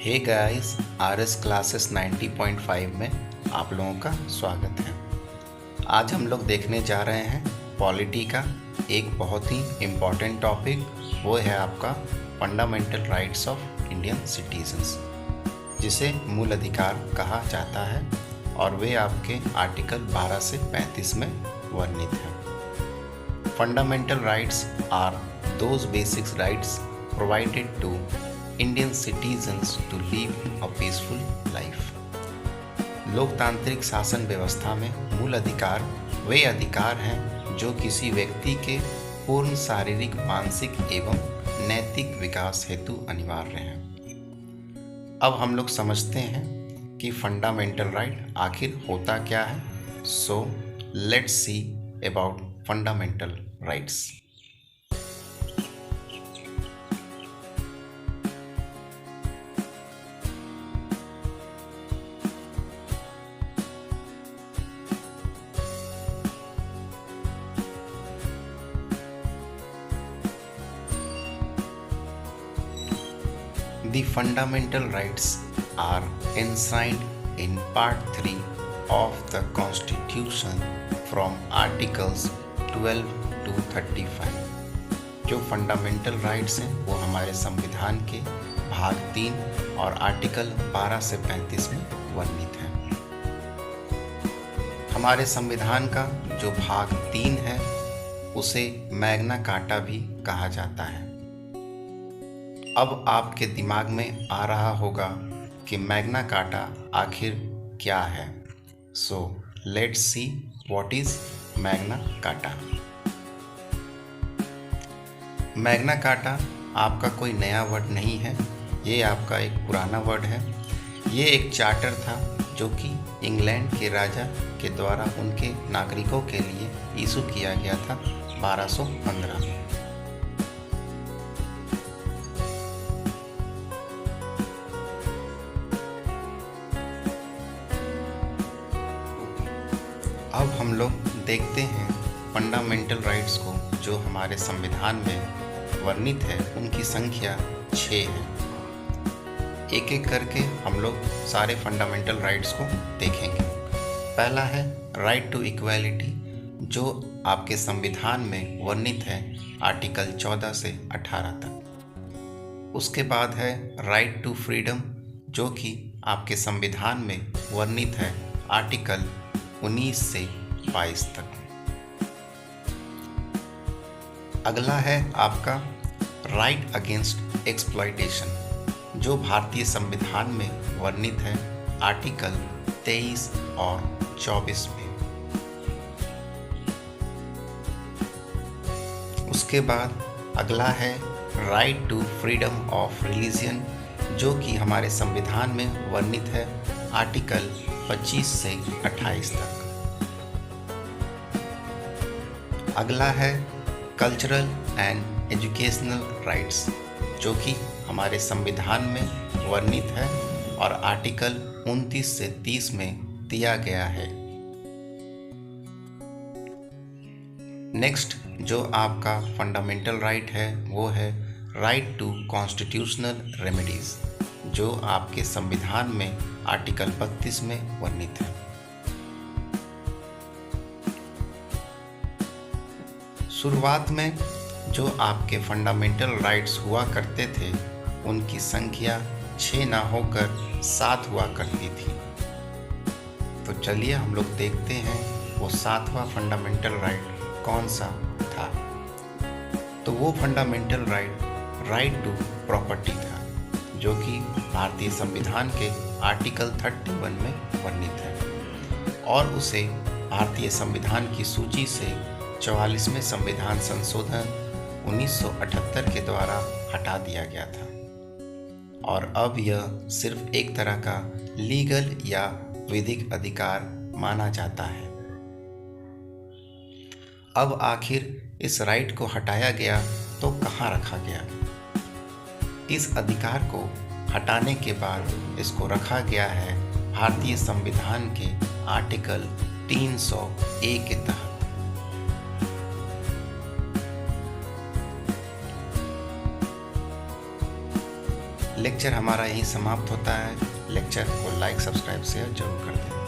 Hey guys, RS classes 90.5 में आप लोगों का स्वागत है। आज हम लोग देखने जा रहे हैं पॉलिटी का एक बहुत ही इम्पॉर्टेंट टॉपिक। वो है आपका fundamental rights of Indian citizens, जिसे मूल अधिकार कहा जाता है, और वे आपके आर्टिकल 12 से 35 में वर्णित हैं। Fundamental rights are those basic rights provided to Indian citizens to live a peaceful life। लोकतांत्रिक शासन व्यवस्था में मूल अधिकार वे अधिकार हैं जो किसी व्यक्ति के पूर्ण शारीरिक, मानसिक एवं नैतिक विकास हेतु अनिवार्य हैं। अब हम लोग समझते हैं कि फंडामेंटल राइट आखिर होता क्या है। So let's see about fundamental rights. The fundamental rights are enshrined in Part 3 of the Constitution from Articles 12 to 35। जो फंडामेंटल राइट्स हैं वो हमारे संविधान के भाग 3 और आर्टिकल 12 से 35 में वर्णित हैं। हमारे संविधान का जो भाग 3 है उसे मैग्ना कार्टा भी कहा जाता है। अब आपके दिमाग में आ रहा होगा कि मैग्ना कार्टा आखिर क्या है। So let's see what is Magna carta. Magna carta आपका कोई नया वर्ड नहीं है, ये आपका एक पुराना वर्ड है। ये एक चार्टर था जो कि इंग्लैंड के राजा के द्वारा उनके नागरिकों के लिए इशू किया गया था 1215 में। अब हम लोग देखते हैं फंडामेंटल राइट्स को जो हमारे संविधान में वर्णित है, उनकी संख्या 6 है। एक एक करके हम लोग सारे फंडामेंटल राइट्स को देखेंगे। पहला है राइट टू इक्वालिटी, जो आपके संविधान में वर्णित है आर्टिकल 14 से 18 तक। उसके बाद है राइट टू फ्रीडम, जो कि आपके संविधान में वर्णित है आर्टिकल 19 से 22 तक। अगला है आपका राइट अगेंस्ट एक्सप्लॉयटेशन, जो भारतीय संविधान में वर्णित है आर्टिकल 23 और 24 में। उसके बाद अगला है right to freedom of religion, जो कि हमारे संविधान में वर्णित है आर्टिकल 25 से 28 तक। अगला है कल्चरल एंड एजुकेशनल राइट्स, जो कि हमारे संविधान में वर्णित है और आर्टिकल 29 से 30 में दिया गया है। नेक्स्ट जो आपका फंडामेंटल राइट है वो है राइट टू कॉन्स्टिट्यूशनल रेमेडीज, जो आपके संविधान में आर्टिकल 32 में वर्णित है। शुरुआत में जो आपके फंडामेंटल राइट्स हुआ करते थे उनकी संख्या 6 ना होकर 7 हुआ करती थी। तो चलिए हम लोग देखते हैं वो 7वां फंडामेंटल राइट कौन सा था। तो वो फंडामेंटल राइट टू प्रॉपर्टी था, जो कि भारतीय संविधान के आर्टिकल 31 में वर्णित है, और उसे भारतीय संविधान की सूची से 44वें संविधान संशोधन 1978 के द्वारा हटा दिया गया था, और अब यह सिर्फ एक तरह का लीगल या विधिक अधिकार माना जाता है। अब आखिर इस राइट को हटाया गया तो कहाँ रखा गया? इस अधिकार को हटाने के बाद इसको रखा गया है भारतीय संविधान के आर्टिकल 300A के तहत। लेक्चर हमारा यहीं समाप्त होता है। लेक्चर को लाइक, सब्सक्राइब, शेयर जरूर कर दें।